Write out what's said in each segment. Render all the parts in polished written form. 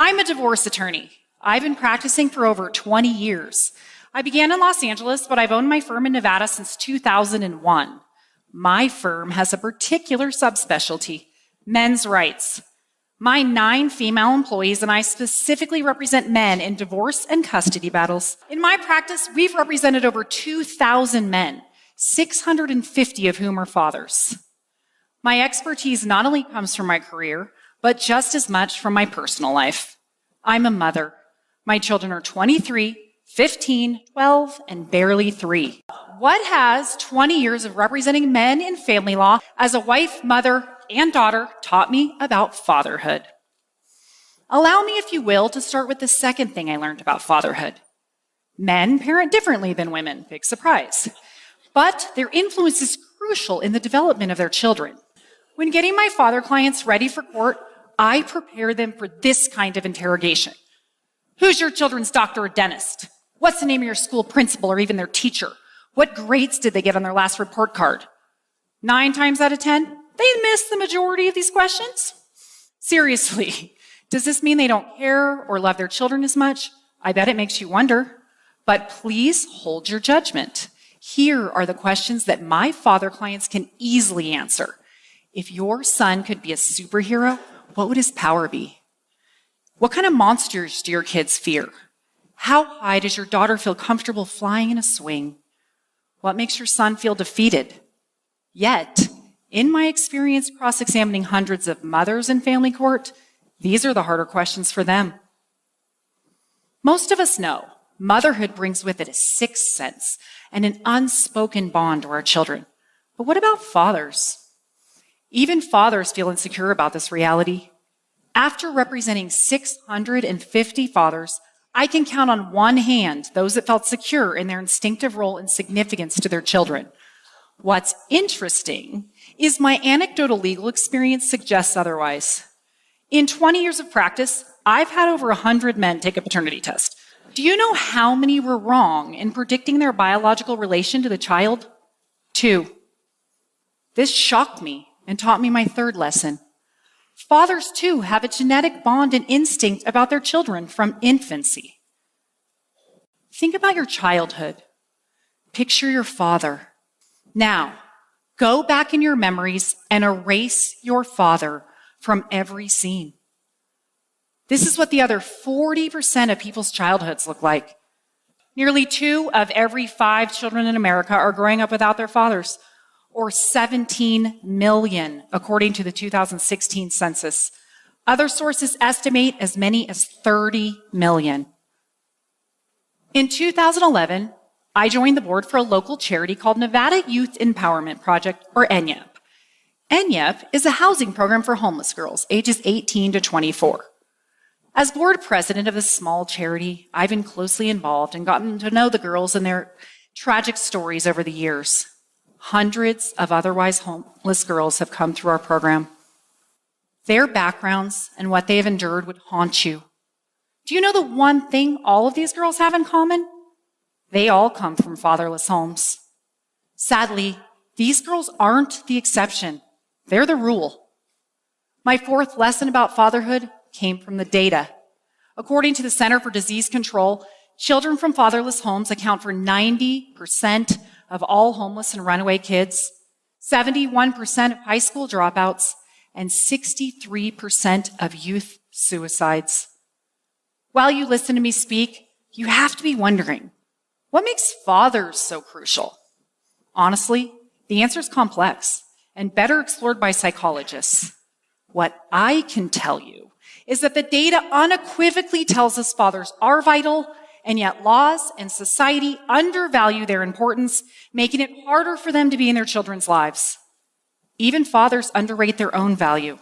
I'm a divorce attorney. I've been practicing for over 20 years. I began in Los Angeles, but I've owned my firm in Nevada since 2001. My firm has a particular subspecialty, men's rights. My 9 female employees and I specifically represent men in divorce and custody battles. In my practice, we've represented over 2,000 men, 650 of whom are fathers. My expertise not only comes from my career, but just as much from my personal life. I'm a mother. My children are 23, 15, 12, and barely 3. What has 20 years of representing men in family law as a wife, mother, and daughter taught me about fatherhood? Allow me, if you will, to start with the second thing I learned about fatherhood. Men parent differently than women, big surprise. But their influence is crucial in the development of their children. When getting my father clients ready for court, I prepare them for this kind of interrogation. Who's your children's doctor or dentist? What's the name of your school principal or even their teacher? What grades did they get on their last report card? 9 times out of 10, they miss the majority of these questions. Seriously, does this mean they don't care or love their children as much? I bet it makes you wonder. But please hold your judgment. Here are the questions that my father clients can easily answer. If your son could be a superhero, what would his power be? What kind of monsters do your kids fear? How high does your daughter feel comfortable flying in a swing? What makes your son feel defeated? Yet, in my experience cross-examining hundreds of mothers in family court, these are the harder questions for them. Most of us know motherhood brings with it a sixth sense and an unspoken bond to our children. But what about fathers? Even fathers feel insecure about this reality. After representing 650 fathers, I can count on one hand those that felt secure in their instinctive role and significance to their children. What's interesting is my anecdotal legal experience suggests otherwise. In 20 years of practice, I've had over 100 men take a paternity test. Do you know how many were wrong in predicting their biological relation to the child? 2. This shocked me and taught me my third lesson. Fathers, too, have a genetic bond and instinct about their children from infancy. Think about your childhood. Picture your father. Now, go back in your memories and erase your father from every scene. This is what the other 40% of people's childhoods look like. Nearly 2 of every 5 children in America are growing up without their fathers, or 17 million, according to the 2016 census. Other sources estimate as many as 30 million. In 2011, I joined the board for a local charity called Nevada Youth Empowerment Project, or ENYEP. ENYEP is a housing program for homeless girls, ages 18 to 24. As board president of this small charity, I've been closely involved and gotten to know the girls and their tragic stories over the years. Hundreds of otherwise homeless girls have come through our program. Their backgrounds and what they have endured would haunt you. Do you know the one thing all of these girls have in common? They all come from fatherless homes. Sadly, these girls aren't the exception. They're the rule. My fourth lesson about fatherhood came from the data. According to the Center for Disease Control, children from fatherless homes account for 90% of all homeless and runaway kids, 71% of high school dropouts, and 63% of youth suicides. While you listen to me speak, you have to be wondering, what makes fathers so crucial? Honestly, the answer is complex and better explored by psychologists. What I can tell you is that the data unequivocally tells us fathers are vital, and yet laws and society undervalue their importance, making it harder for them to be in their children's lives. Even fathers underrate their own value.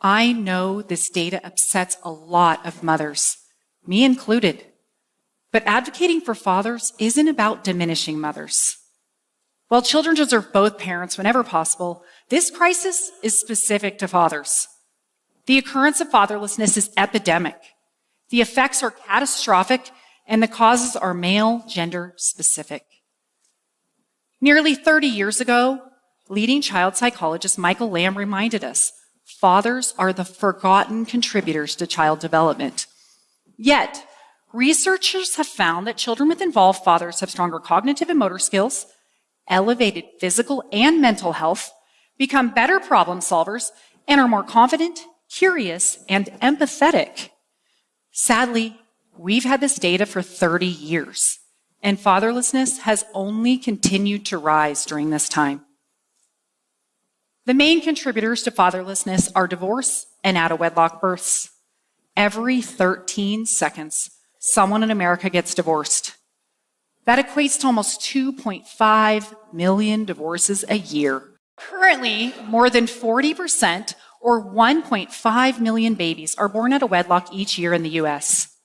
I know this data upsets a lot of mothers, me included. But advocating for fathers isn't about diminishing mothers. While children deserve both parents whenever possible, this crisis is specific to fathers. The occurrence of fatherlessness is epidemic. The effects are catastrophic, and the causes are male gender specific. Nearly 30 years ago, leading child psychologist Michael Lamb reminded us, fathers are the forgotten contributors to child development. Yet, researchers have found that children with involved fathers have stronger cognitive and motor skills, elevated physical and mental health, become better problem solvers, and are more confident, curious, and empathetic. Sadly, we've had this data for 30 years, and fatherlessness has only continued to rise during this time. The main contributors to fatherlessness are divorce and out-of-wedlock births. Every 13 seconds, someone in America gets divorced. That equates to almost 2.5 million divorces a year. Currently, more than 40%, or 1.5 million babies, are born out of wedlock each year in the U.S.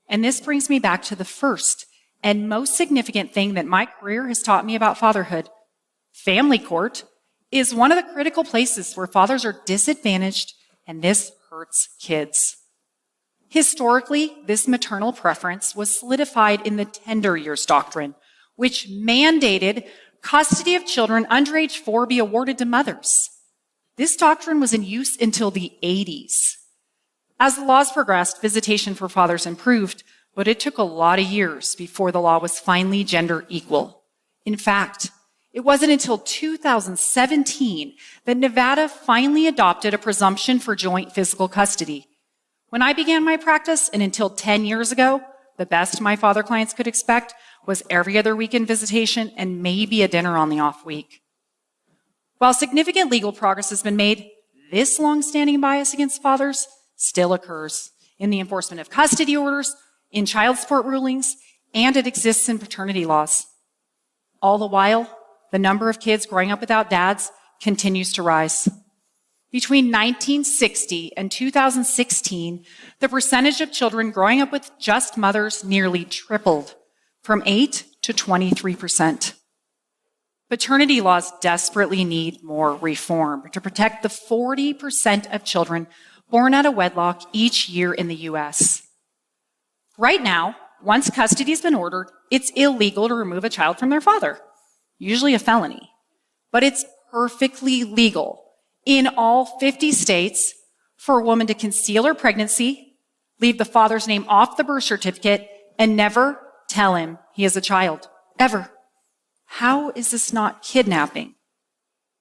And this brings me back to the first and most significant thing that my career has taught me about fatherhood. Family court is one of the critical places where fathers are disadvantaged, and this hurts kids. Historically, this maternal preference was solidified in the tender years doctrine, which mandated custody of children under age 4 be awarded to mothers. This doctrine was in use until the 80s. As the laws progressed, visitation for fathers improved, but it took a lot of years before the law was finally gender equal. In fact, it wasn't until 2017 that Nevada finally adopted a presumption for joint physical custody. When I began my practice, and until 10 years ago, the best my father clients could expect was every other weekend visitation and maybe a dinner on the off week. While significant legal progress has been made, this long-standing bias against fathers still occurs in the enforcement of custody orders, in child support rulings, and it exists in paternity laws. All the while, the number of kids growing up without dads continues to rise. Between 1960 and 2016, the percentage of children growing up with just mothers nearly tripled, from 8 to 23%. Paternity laws desperately need more reform to protect the 40% of children born out of wedlock each year in the U.S. Right now, once custody has been ordered, it's illegal to remove a child from their father, usually a felony. But it's perfectly legal in all 50 states for a woman to conceal her pregnancy, leave the father's name off the birth certificate, and never tell him he is a child, ever. How is this not kidnapping?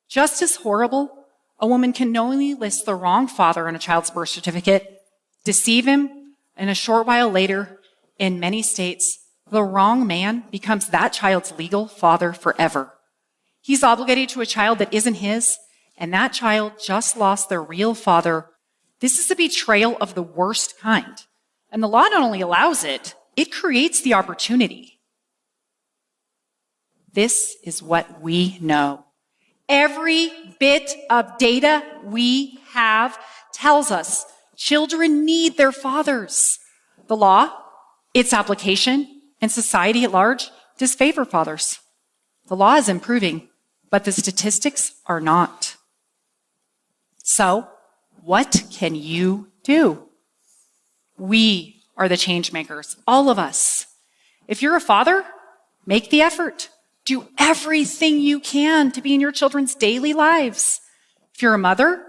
Just as horrible, a woman can knowingly list the wrong father on a child's birth certificate, deceive him, and a short while later, in many states, the wrong man becomes that child's legal father forever. He's obligated to a child that isn't his, and that child just lost their real father. This is a betrayal of the worst kind. And the law not only allows it, it creates the opportunity. This is what we know. Every bit of data we have tells us children need their fathers. The law, its application, and society at large disfavor fathers. The law is improving, but the statistics are not. So, what can you do? We are the change makers, all of us. If you're a father, make the effort. Do everything you can to be in your children's daily lives. If you're a mother,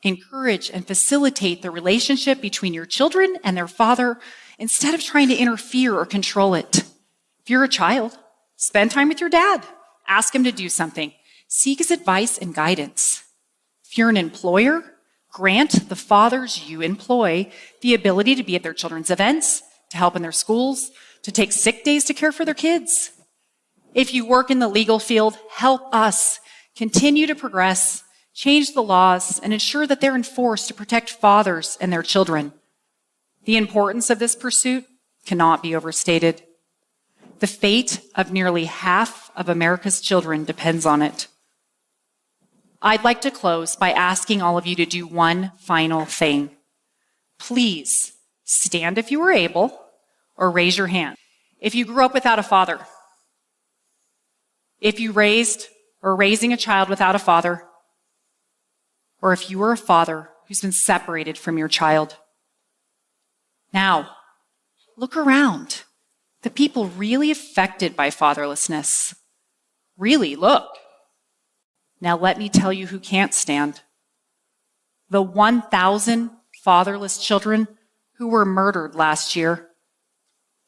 encourage and facilitate the relationship between your children and their father instead of trying to interfere or control it. If you're a child, spend time with your dad. Ask him to do something. Seek his advice and guidance. If you're an employer, grant the fathers you employ the ability to be at their children's events, to help in their schools, to take sick days to care for their kids. If you work in the legal field, help us continue to progress, change the laws, and ensure that they're enforced to protect fathers and their children. The importance of this pursuit cannot be overstated. The fate of nearly half of America's children depends on it. I'd like to close by asking all of you to do one final thing. Please stand if you are able, or raise your hand. If you grew up without a father, if you raised or raising a child without a father, or if you are a father who's been separated from your child. Now, look around. The people really affected by fatherlessness. Really, look. Now let me tell you who can't stand. the 1,000 fatherless children who were murdered last year,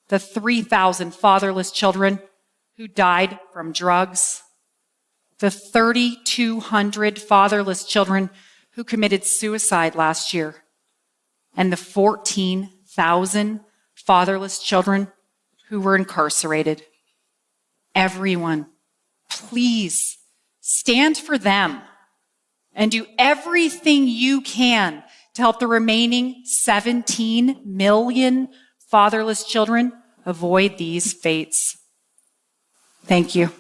the 3,000 fatherless children who died from drugs, the 3,200 fatherless children who committed suicide last year, and the 14,000 fatherless children who were incarcerated. Everyone, please stand for them and do everything you can to help the remaining 17 million fatherless children avoid these fates. Thank you.